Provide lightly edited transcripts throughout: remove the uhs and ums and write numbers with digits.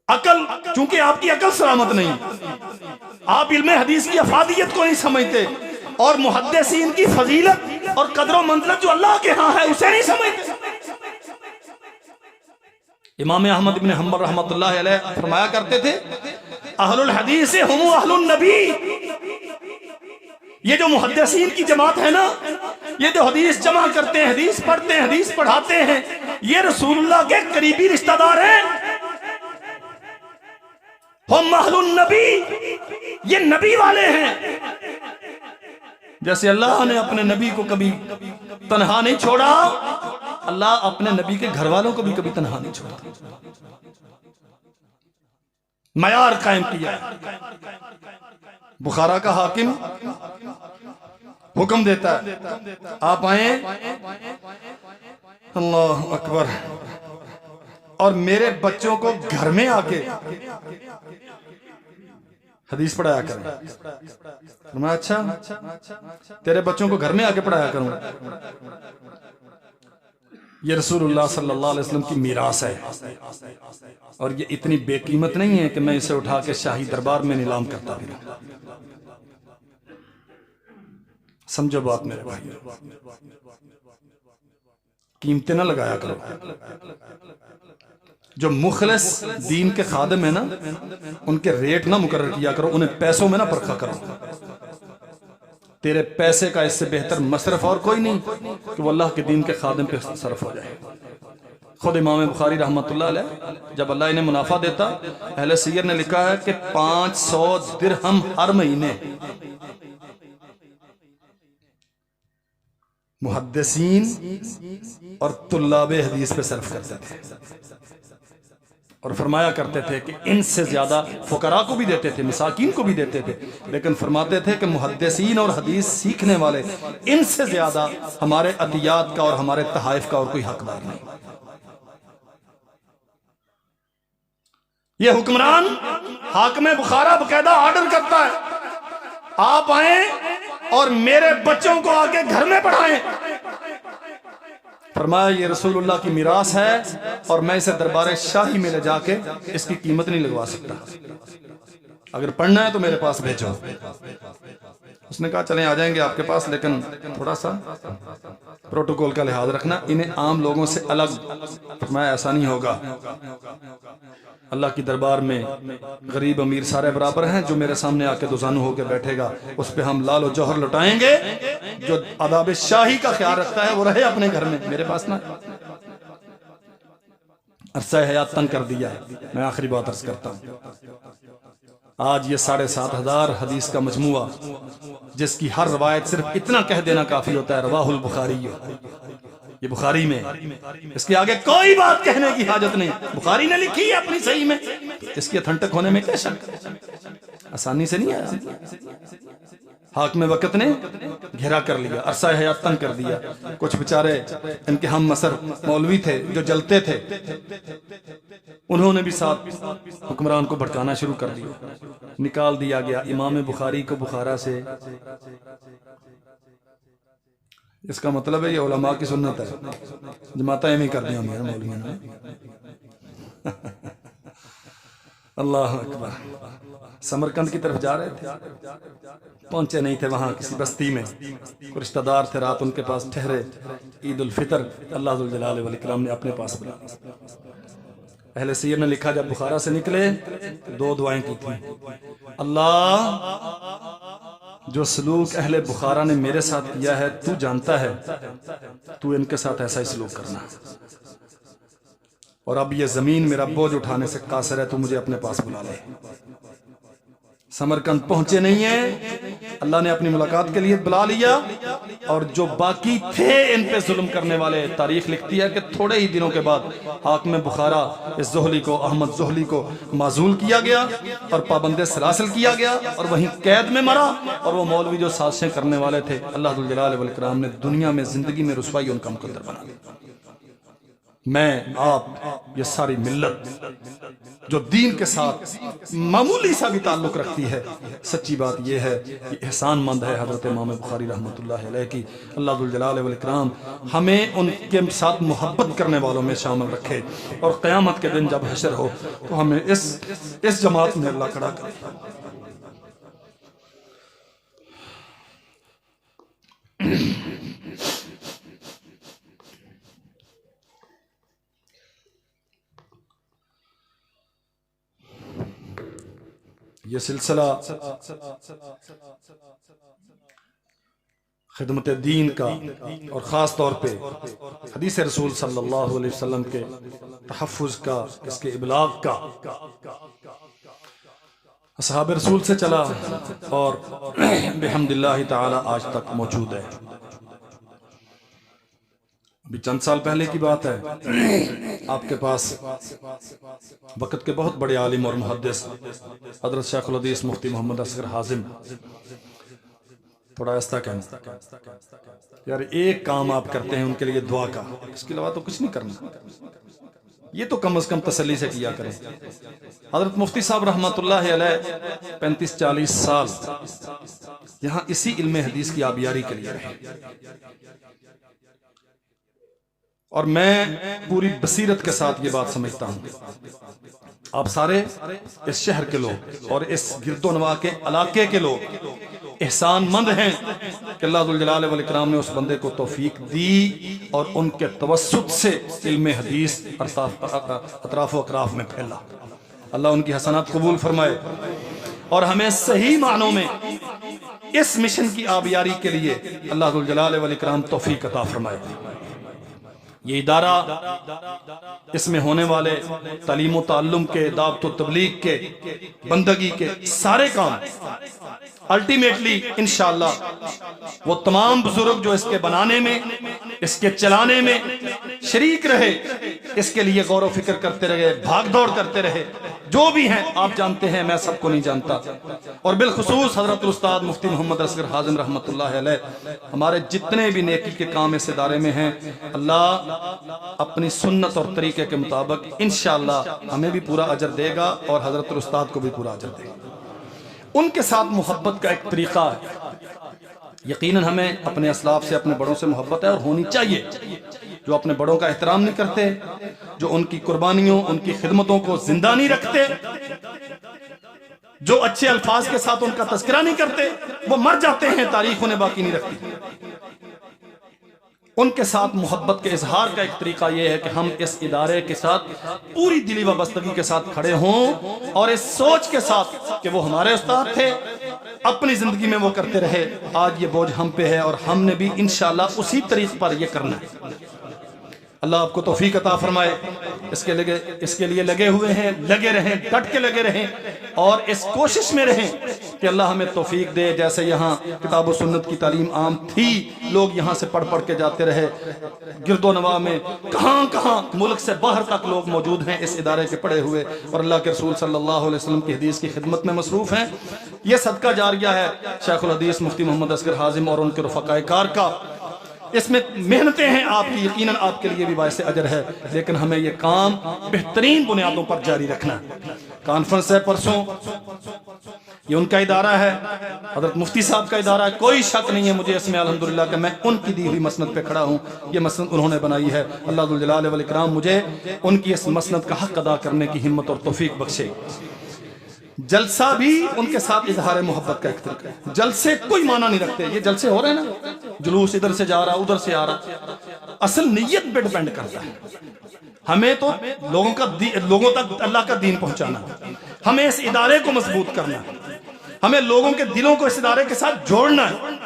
عقل، چونکہ آپ کی عقل سلامت نہیں، آپ علم حدیث کی افادیت کو نہیں سمجھتے، اور محدثین کی فضیلت اور قدر و منزلت جو اللہ کے ہاں ہے اسے نہیں سمجھتے۔ امام احمد بن حنبل رحمۃ اللہ علیہ فرمایا کرتے تھے اہل الحدیث ہم اہل النبی، یہ جو محدثین کی جماعت ہے نا، یہ جو حدیث جمع کرتے ہیں، حدیث پڑھتے ہیں، حدیث پڑھاتے ہیں، یہ رسول اللہ کے قریبی رشتہ دار ہیں۔ ہم اہل النبی، یہ نبی والے ہیں۔ جیسے اللہ نے اپنے نبی کو کبھی تنہا نہیں چھوڑا، اللہ اپنے نبی کے گھر والوں کو بھی کبھی تنہا نہیں چھوڑا، معیار قائم کیا۔ بخارا کا حاکم حکم دیتا ہے آپ آئیں، اللہ اکبر، اور میرے بچوں کو گھر میں آ کے حدیث پڑھایا کریں۔ فرمایا اچھا، تیرے بچوں کو گھر میں آ کے پڑھایا کروں۔ یہ رسول اللہ صلی اللہ علیہ وسلم کی میراث ہے، اور یہ اتنی بے قیمت نہیں ہے کہ میں اسے اٹھا کے شاہی دربار میں نیلام کرتا پھروں۔ سمجھو بات میرے بھائی، قیمتیں نہ لگایا کرو۔ جو مخلص دین کے خادم ہیں نا، ان کے ریٹ نہ مقرر کیا کرو، انہیں پیسوں میں نہ پرکھا کرو۔ تیرے پیسے کا اس سے بہتر مصرف اور کوئی نہیں کہ وہ اللہ کے دین کے خادم پہ صرف ہو جائے۔ خود امام بخاری رحمۃ اللہ علیہ جب اللہ انہیں منافع دیتا، اہل سیر نے لکھا ہے کہ 500 درہم ہر مہینے محدثین اور طلاب حدیث پہ صرف کرتے تھے، اور فرمایا کرتے تھے کہ ان سے زیادہ فقراء کو بھی دیتے تھے، مساکین کو بھی دیتے تھے، لیکن فرماتے تھے کہ محدثین اور حدیث سیکھنے والے ان سے زیادہ ہمارے عطیات کا اور ہمارے تحائف کا اور کوئی حقدار نہیں۔ یہ حکمران حاکم بخارا باقاعدہ آرڈر کرتا ہے آپ آئیں اور میرے بچوں کو آگے گھر میں پڑھائیں۔ فرمایا یہ رسول اللہ کی میراث ہے، اور میں اسے دربار شاہی میں لے جا کے اس کی قیمت نہیں لگوا سکتا، اگر پڑھنا ہے تو میرے پاس بھیجو۔ اس نے کہا چلیں آ جائیں گے آپ کے پاس، لیکن تھوڑا سا پروٹوکول کا لحاظ رکھنا، انہیں عام لوگوں سے الگ۔ فرمایا ایسا نہیں ہوگا، اللہ کی دربار میں غریب امیر سارے برابر ہیں، جو میرے سامنے آ کے دوزانو ہو کے بیٹھے گا اس پہ ہم لال و جوہر لٹائیں گے، جو آداب شاہی کا خیال رکھتا ہے وہ رہے اپنے گھر میں، میرے پاس نہ۔ عرصہ حیات تنگ کر دیا ہے۔ میں آخری بات عرض کرتا ہوں، آج یہ 7,500 حدیث کا مجموعہ، جس کی ہر روایت صرف اتنا کہہ دینا کافی ہوتا ہے رواہ البخاری، یہ بخاری میں، اس کے آگے کوئی بات کہنے کی حاجت نہیں، بخاری نے لکھی ہے اپنی صحیح میں، اس کی اتھنٹک ہونے میں کیا شک؟ آسانی سے نہیں آیا۔ حاکم وقت نے گھیرا کر لیا، عرصہ حیات تنگ کر دیا۔ کچھ بیچارے ان کے ہم مصر مولوی تھے جو جلتے تھے، انہوں نے بھی ساتھ حکمران کو بھڑکانا شروع کر دیا، نکال دیا گیا امام بخاری کو بخارا سے۔ اس کا مطلب ہے یہ علماء کی سنت ہے، جماعتیں ایویں کر دیا میرے مولویوں نے۔ اللہ اکبر۔ سمرقند کی طرف جا رہے تھے، پہنچے نہیں تھے، وہاں کسی بستی میں کوئی رشتہ دار تھے، رات ان کے پاس ٹھہرے۔ عید الفطر اللہ ذوالجلال والاکرام نے اپنے پاس بلا۔ اہل سیر نے لکھا جب بخارا سے نکلے 2 دعائیں کی تھیں، اللہ جو سلوک اہل بخارا نے میرے ساتھ کیا ہے تو جانتا ہے، تو ان کے ساتھ ایسا ہی سلوک کرنا، اور اب یہ زمین میرا بوجھ اٹھانے سے قاصر ہے، تو مجھے اپنے پاس بلا لے۔ سمرقند پہنچے نہیں ہیں، اللہ نے اپنی ملاقات کے لیے بلا لیا، اور جو باقی تھے ان پہ ظلم کرنے والے، تاریخ لکھتی ہے کہ تھوڑے ہی دنوں کے بعد حاکم بخارا اس زہلی کو، احمد زہلی کو معزول کیا گیا اور پابند سلاسل کیا گیا، اور وہیں قید میں مرا، اور وہ مولوی جو سازشیں کرنے والے تھے اللہ ذوالجلال والاکرام نے دنیا میں زندگی میں رسوائی ان کا مقدر بنا دی۔ میں آپ یہ ساری ملت جو دین کے ساتھ معمولی سا بھی تعلق رکھتی ہے، سچی بات یہ ہے کہ احسان مند ہے حضرت امام بخاری رحمۃ اللہ علیہ کی۔ اللہ ذوالجلال والاکرام ہمیں ان کے ساتھ محبت کرنے والوں میں شامل رکھے، اور قیامت کے دن جب حشر ہو تو ہمیں اس جماعت میں اللہ کھڑا کرے۔ یہ سلسلہ خدمت دین کا اور خاص طور پہ حدیث رسول صلی اللہ علیہ وسلم کے تحفظ کا، اس کے ابلاغ کا اصحاب رسول سے چلا اور بحمد اللہ تعالی آج تک موجود ہے۔ ابھی چند سال پہلے کی بات ہے، آپ کے پاس وقت کے بہت بڑے عالم اور محدث حضرت شیخ الحدیث مفتی محمد اصغر حازم، تھوڑا ایسا کہنا یار ایک کام آپ کرتے ہیں ان کے لیے دعا کا، اس کے علاوہ تو کچھ نہیں کرنا، یہ تو کم از کم تسلی سے کیا کریں۔ حضرت مفتی صاحب رحمۃ اللہ علیہ 35-40 سال یہاں اسی علم حدیث کی آبیاری کے لیے رہے، اور میں پوری بصیرت کے ساتھ یہ بات سمجھتا ہوں، آپ سارے اس شہر کے لوگ اور اس گرد و نواح کے علاقے کے لوگ احسان مند ہیں کہ اللہ ذوالجلال والاکرام نے اس بندے کو توفیق دی اور ان کے توسط سے علم حدیث اطراف و اقراف میں پھیلا۔ اللہ ان کی حسنات قبول فرمائے اور ہمیں صحیح معنوں میں اس مشن کی آبیاری کے لیے اللہ ذوالجلال والاکرام توفیق عطا فرمائے۔ یہ ادارہ، اس میں ہونے والے تعلیم و تعلم کے، دعوت و تبلیغ کے، بندگی کے سارے کام الٹیمیٹلی انشاءاللہ وہ تمام بزرگ جو اس کے بنانے میں، اس کے چلانے میں شریک رہے، اس کے لیے غور و فکر کرتے رہے، بھاگ دوڑ کرتے رہے، جو بھی ہیں آپ جانتے ہیں، میں سب کو نہیں جانتا، اور بالخصوص حضرت استاد مفتی محمد اصغر حازم رحمۃ اللہ علیہ، ہمارے جتنے بھی نیکی کے کام اس ادارے میں ہیں، اللہ اپنی سنت اور طریقے کے مطابق انشاءاللہ ہمیں بھی پورا اجر دے گا اور حضرت استاد کو بھی پورا اجر دے گا۔ ان کے ساتھ محبت کا ایک طریقہ ہے، یقیناً ہمیں اپنے اسلاف سے، اپنے بڑوں سے محبت ہے اور ہونی چاہیے۔ جو اپنے بڑوں کا احترام نہیں کرتے، جو ان کی قربانیوں، ان کی خدمتوں کو زندہ نہیں رکھتے، جو اچھے الفاظ کے ساتھ ان کا تذکرہ نہیں کرتے، وہ مر جاتے ہیں، تاریخ انہیں باقی نہیں رکھتی۔ ان کے ساتھ محبت کے اظہار کا ایک طریقہ یہ ہے کہ ہم اس ادارے کے ساتھ پوری دلی وابستگی کے ساتھ کھڑے ہوں اور اس سوچ کے ساتھ کہ وہ ہمارے استاد تھے، اپنی زندگی میں وہ کرتے رہے، آج یہ بوجھ ہم پہ ہے اور ہم نے بھی انشاءاللہ اسی طریق پر یہ کرنا ہے۔ اللہ آپ کو توفیق عطا فرمائے، اس کے لیے لگے ہوئے ہیں، لگے رہیں، ڈٹ کے لگے رہیں اور اس کوشش میں رہیں کہ اللہ ہمیں توفیق دے۔ جیسے یہاں کتاب و سنت کی تعلیم عام تھی، لوگ یہاں سے پڑھ پڑھ کے جاتے رہے، گرد و نواح میں کہاں کہاں ملک سے باہر تک لوگ موجود ہیں اس ادارے کے پڑھے ہوئے، اور اللہ کے رسول صلی اللہ علیہ وسلم کی حدیث کی خدمت میں مصروف ہیں۔ یہ صدقہ جاریہ ہے شیخ الحدیث مفتی محمد اصغر حازم اور ان کے رفقائے کار کا۔ اس میں محنتیں ہیں آپ کی، یقیناً آپ کے لیے بھی باعث اجر ہے، لیکن ہمیں یہ کام بہترین بنیادوں پر جاری رکھنا ہے۔ کانفرنس ہے پرسوں، یہ ان کا ادارہ ہے، حضرت مفتی صاحب کا ادارہ ہے، کوئی شک نہیں ہے مجھے اس میں الحمدللہ کہ میں ان کی دی ہوئی مسند پہ کھڑا ہوں، یہ مسند انہوں نے بنائی ہے۔ اللہ ذوالجلال والاکرام مجھے ان کی اس مسند کا حق ادا کرنے کی ہمت اور توفیق بخشے۔ جلسہ بھی ان کے ساتھ اظہار محبت کا ایک طریقہ ہے، جلسے کوئی معنی نہیں رکھتے، یہ جلسے ہو رہے ہیں نا، جلوس ادھر سے جا رہا ادھر سے آ رہا، اصل نیت پہ ڈیپینڈ کرتا ہے۔ ہمیں تو لوگوں تک اللہ کا دین پہنچانا، ہمیں اس ادارے کو مضبوط کرنا، ہمیں لوگوں کے دلوں کو اس ادارے کے ساتھ جوڑنا ہے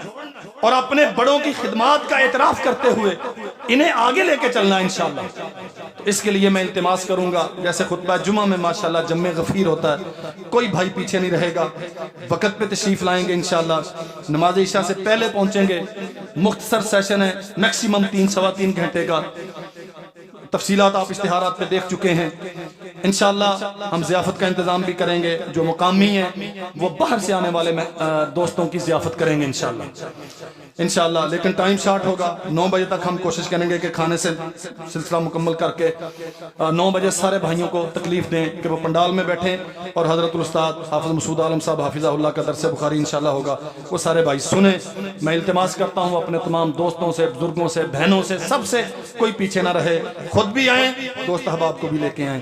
اور اپنے بڑوں کی خدمات کا اعتراف کرتے ہوئے انہیں آگے لے کے چلنا ہے انشاءاللہ۔ تو اس کے لیے میں التماس کروں گا، جیسے خطبہ جمعہ میں ماشاءاللہ جمع غفیر ہوتا ہے، کوئی بھائی پیچھے نہیں رہے گا، وقت پہ تشریف لائیں گے انشاءاللہ، نماز عشاء سے پہلے پہنچیں گے، مختصر سیشن ہے، میکسیمم 3-3.25 گھنٹے کا، تفصیلات آپ اشتہارات پہ دیکھ چکے ہیں۔ انشاءاللہ ہم ضیافت کا انتظام بھی کریں گے، جو مقامی ہیں وہ باہر سے آنے والے دوستوں کی ضیافت کریں گے انشاءاللہ۔ انشاءاللہ، لیکن ٹائم شارٹ ہوگا، 9 بجے تک ہم کوشش کریں گے کہ کھانے سے سلسلہ مکمل کر کے 9 بجے سارے بھائیوں کو تکلیف دیں کہ وہ پنڈال میں بیٹھیں، اور حضرت الاستاذ حافظ مسعود عالم صاحب حافظہ اللہ کا درس بخاری انشاءاللہ ہوگا، وہ سارے بھائی سنیں۔ میں التماس کرتا ہوں اپنے تمام دوستوں سے، بزرگوں سے، بہنوں سے، سب سے کوئی پیچھے نہ رہے، خود بھی آئیں، دوست احباب کو بھی لے کے آئیں۔